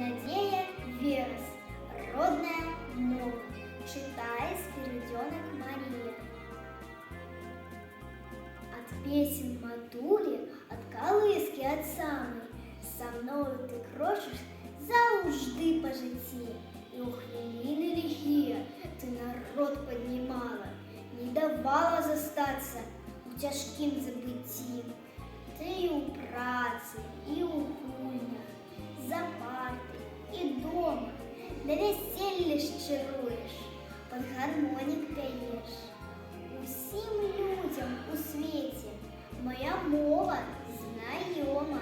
Надея Верес. Родная мова. Читает Спиридонок Мария. От песен матулі, от колыски от самой, со мною ты крошишь завжди по житті. І у хвилини лихі ти народ поднимала, не давала застаться у тяжким забытті. Ти і у праці, і у гульнях, за партой, і дома, на весіллі щируєш, под гармонік п'єш. Усім людям у світі моя мова знайома.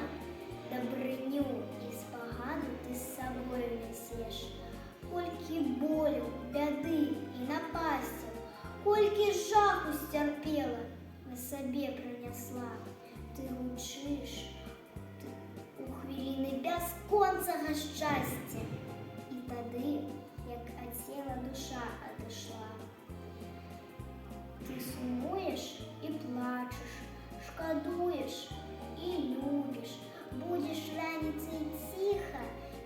Добриню і спогаду ти з собою несеш. Кольки болю, бяди і напасті, кольки жаху стерпела, на собі пронесла. Ти гучиш у хвилини безконцого щастя, і тоді, як від тіла душа отошла. Ти сумуєш і плачеш, шкодуєш і любиш, будеш раніцей тихо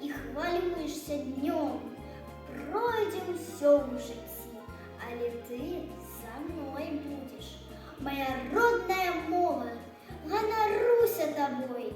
і хвалюєшся днем. Пройдем все в житті, але ти со мною будеш. Моя родная мова, гоноруся тобой.